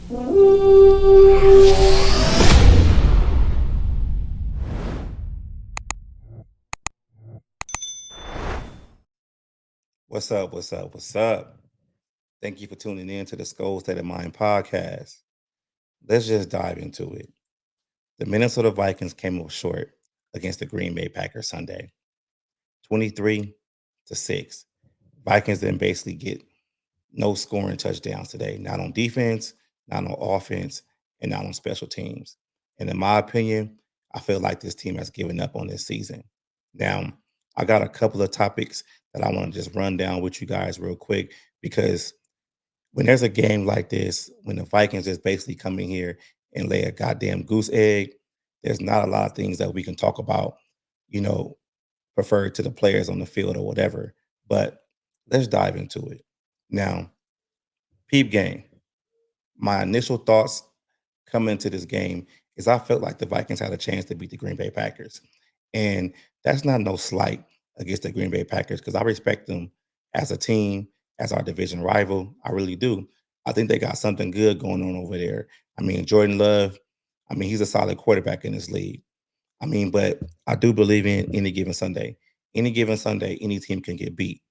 What's up? What's up? What's up? Thank you for tuning in to the Skol State of Mind podcast. Let's just dive into it. The Minnesota Vikings came up short against the Green Bay Packers Sunday, 23-6. Vikings didn't basically get no scoring touchdowns today, not on defense, not on offense, and not on special teams. And in my opinion, I feel like this team has given up on this season. Now, I got a couple of topics that I want to just run down with you guys real quick because when there's a game like this, when the Vikings just basically come in here and lay a goddamn goose egg, there's not a lot of things that we can talk about, you know, preferred to the players on the field or whatever. But let's dive into it. Now, peep game. My initial thoughts coming into this game is I felt like the Vikings had a chance to beat the Green Bay Packers. And that's not no slight against the Green Bay Packers because I respect them as a team, as our division rival. I really do. I think they got something good going on over there. I mean, Jordan Love, I mean, he's a solid quarterback in this league. I mean, but I do believe in any given Sunday. Any given Sunday, any team can get beat.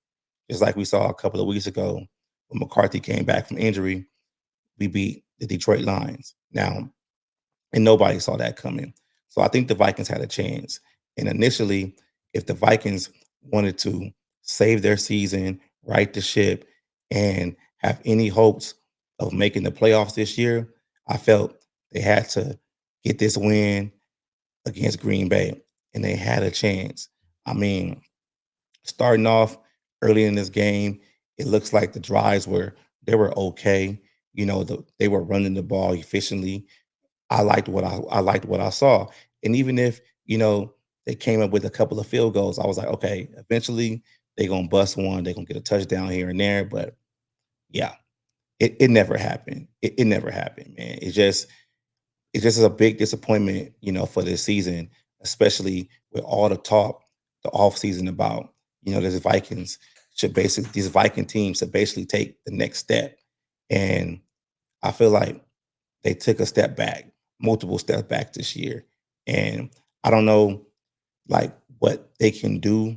Just like we saw a couple of weeks ago when McCarthy came back from injury, we beat the Detroit Lions. Now, and nobody saw that coming. So I think the Vikings had a chance. And initially, if the Vikings wanted to save their season, right the ship, and have any hopes of making the playoffs this year, I felt they had to get this win against Green Bay, and they had a chance. I mean, starting off early in this game, it looks like the drives were okay. They were running the ball efficiently. I liked what I saw. And even if, they came up with a couple of field goals, I was like, okay, eventually they're gonna bust one, they're gonna get a touchdown here and there. But yeah, it never happened. It never happened, man. It just is a big disappointment, for this season, especially with all the talk the offseason about, this Vikings should basically these Viking teams should basically take the next step. And I feel like they took a step back, multiple steps back this year. And I don't know like what they can do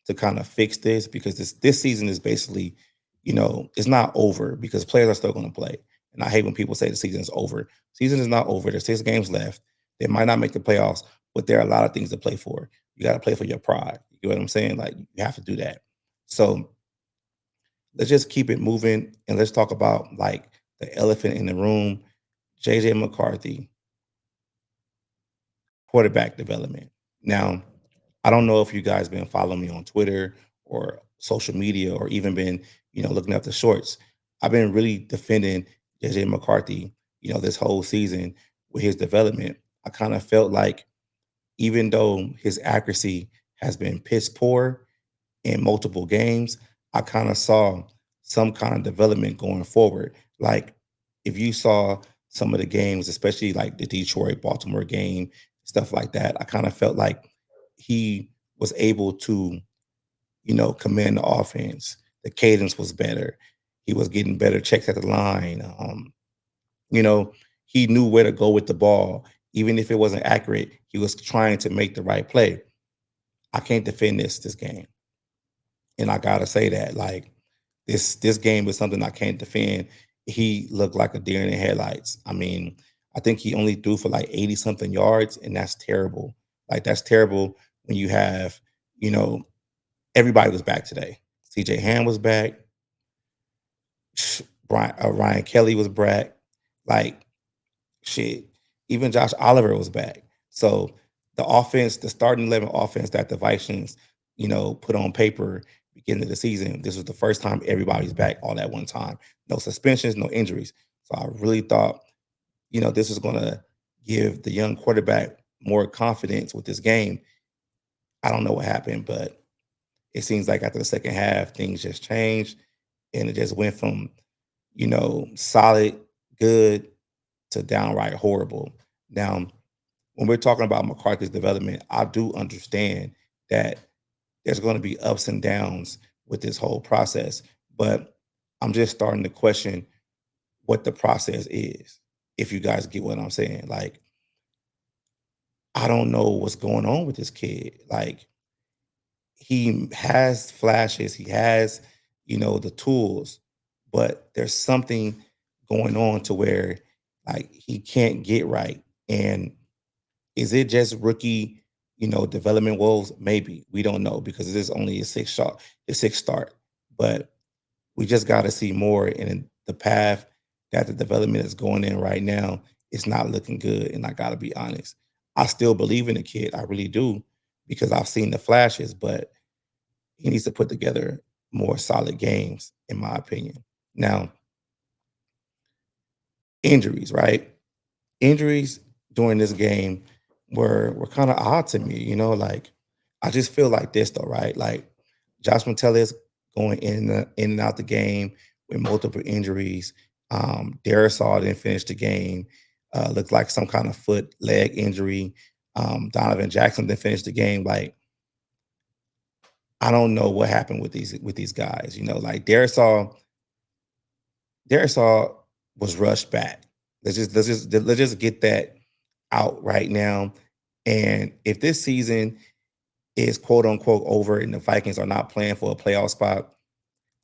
to kind of fix this because this season is basically, it's not over because players are still going to play. And I hate when people say the season is over. Season is not over. There's 6 games left. They might not make the playoffs, but there are a lot of things to play for. You got to play for your pride. You know what I'm saying? Like you have to do that. So let's just keep it moving and let's talk about like the elephant in the room, JJ McCarthy, quarterback development. Now, I don't know if you guys been following me on Twitter or social media or even been, looking up the shorts. I've been really defending JJ McCarthy, this whole season with his development. I kind of felt like even though his accuracy has been piss poor in multiple games, I kind of saw some kind of development going forward. Like if you saw some of the games, especially like the Detroit Baltimore game, stuff like that, I kind of felt like he was able to, command the offense. The cadence was better. He was getting better checks at the line. You know, he knew where to go with the ball. Even if it wasn't accurate, he was trying to make the right play. I can't defend this game. And I gotta say that, like, this game is something I can't defend. He looked like a deer in the headlights. I mean, I think he only threw for like 80 something yards, and that's terrible. Like, that's terrible when you have, you know, everybody was back today. CJ Ham was back, Ryan Kelly was back. Like, shit, even Josh Oliver was back. So the starting 11 offense that the Vikings, put on paper beginning of the season, this was the first time everybody's back all at one time. No suspensions, no injuries. So I really thought, this was going to give the young quarterback more confidence with this game. I don't know what happened, but it seems like after the second half, things just changed and it just went from, solid, good to downright horrible. Now, when we're talking about McCarthy's development, I do understand that there's going to be ups and downs with this whole process, but I'm just starting to question what the process is. if you guys get what I'm saying. Like, I don't know what's going on with this kid. Like, he has flashes, he has, the tools, but there's something going on to where like he can't get right. And is it just rookie, development woes? Maybe. We don't know because this is only his sixth start. But we just got to see more. And the path that the development is going in right now, it's not looking good. And I got to be honest. I still believe in the kid. I really do because I've seen the flashes, but he needs to put together more solid games, in my opinion. Now, injuries, right? Injuries during this game were kind of odd to me. Like I just feel like this though, right? Like Josh Metellus going in and out the game with multiple injuries. Darisaw didn't finish the game. Looked like some kind of foot leg injury. Donovan Jackson didn't finish the game. Like I don't know what happened with these guys. Like Darisaw was rushed back. Let's just get that out right now. And if this season is quote unquote over and the Vikings are not playing for a playoff spot,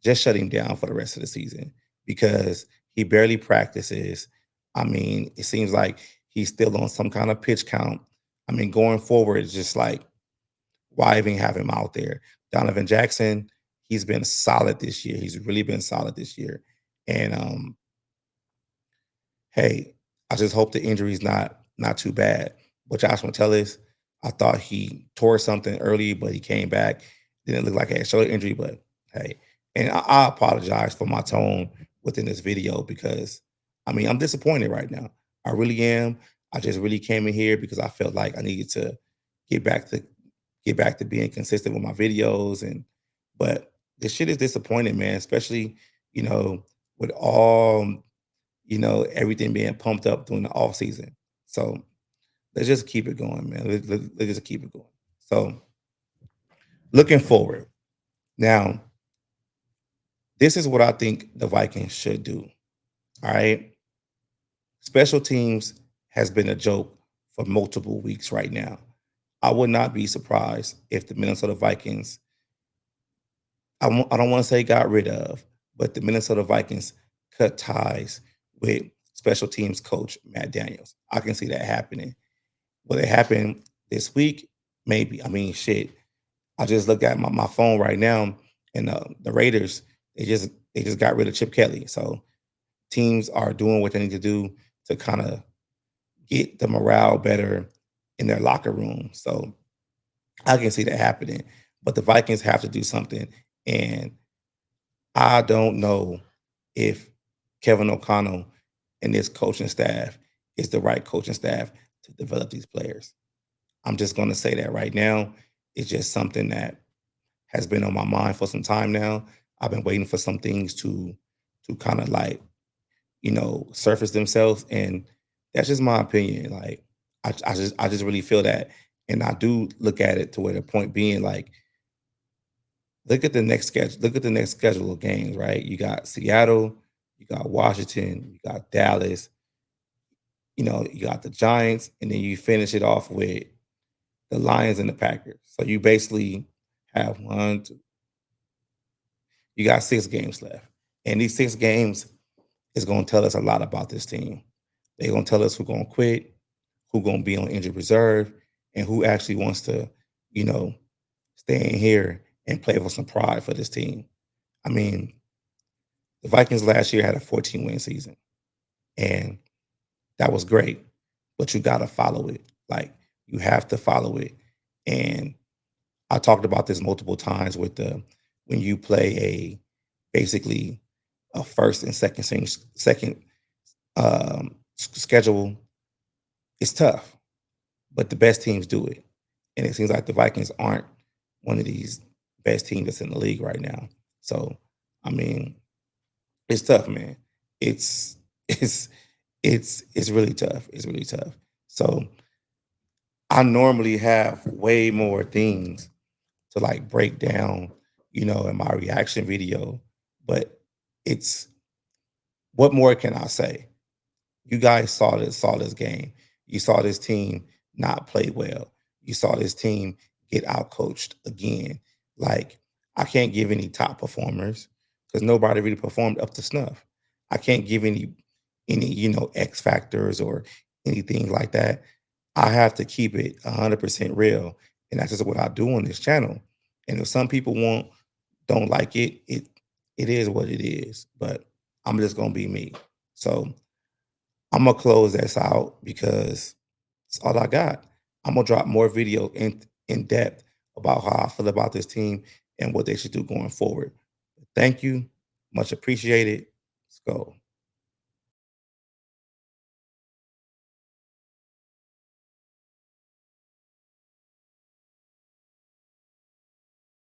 just shut him down for the rest of the season because he barely practices. I mean, it seems like he's still on some kind of pitch count. I mean, going forward, it's just like, why even have him out there? Donovan Jackson, he's been solid this year. He's really been solid this year. And hey, I just hope the injury's not too bad. But Josh Metellus, I thought he tore something early, but he came back. Didn't look like he had a shoulder injury, but hey. And I apologize for my tone within this video because I mean I'm disappointed right now. I really am. I just really came in here because I felt like I needed to get back to get back to being consistent with my videos but this shit is disappointing, man, especially, you know, with all everything being pumped up during the off season. So let's just keep it going, man. Let's just keep it going. So looking forward. Now, this is what I think the Vikings should do. All right. Special teams has been a joke for multiple weeks right now. I would not be surprised if the Minnesota Vikings, I don't want to say got rid of, but the Minnesota Vikings cut ties with special teams coach Matt Daniels. I can see that happening. Will it happen this week? Maybe. I mean, shit. I just look at my phone right now, and the Raiders they just got rid of Chip Kelly. So teams are doing what they need to do to kind of get the morale better in their locker room. So I can see that happening. But the Vikings have to do something, and I don't know if Kevin O'Connell and this coaching staff is the right coaching staff to develop these players. I'm just going to say that right now. It's just something that has been on my mind for some time now. I've been waiting for some things to kind of like, surface themselves, and that's just my opinion. Like, I just really feel that, and I do look at it to where the point being like, look at the next schedule. Look at the next schedule of games. Right, you got Seattle, you got Washington, you got Dallas. You got the Giants, and then you finish it off with the Lions and the Packers. So you basically have you got 6 games left. And these 6 games is going to tell us a lot about this team. They're going to tell us who's going to quit, who's going to be on injured reserve, and who actually wants to, you know, stay in here and play for some pride for this team. I mean, the Vikings last year had a 14-win season, and that was great. But you got to follow it. Like, you have to follow it. And I talked about this multiple times with the when you play basically a first and second schedule, it's tough, but the best teams do it, and it seems like the Vikings aren't one of these best teams that's in the league right now. So, I mean, it's tough, man. It's it's it's really tough. It's really tough. So I normally have way more things to like break down, in my reaction video. But it's what more can I say? You guys saw this game. You saw this team not play well. You saw this team get outcoached again. Like, I can't give any top performers because nobody really performed up to snuff. I can't give any X factors or anything like that. I have to keep it 100% real, and that's just what I do on this channel. And if some people don't like it, it is what it is. But I'm just gonna be me. So I'm gonna close this out because it's all I got. I'm gonna drop more video in depth about how I feel about this team and what they should do going forward. Thank you, much appreciated. Let's go.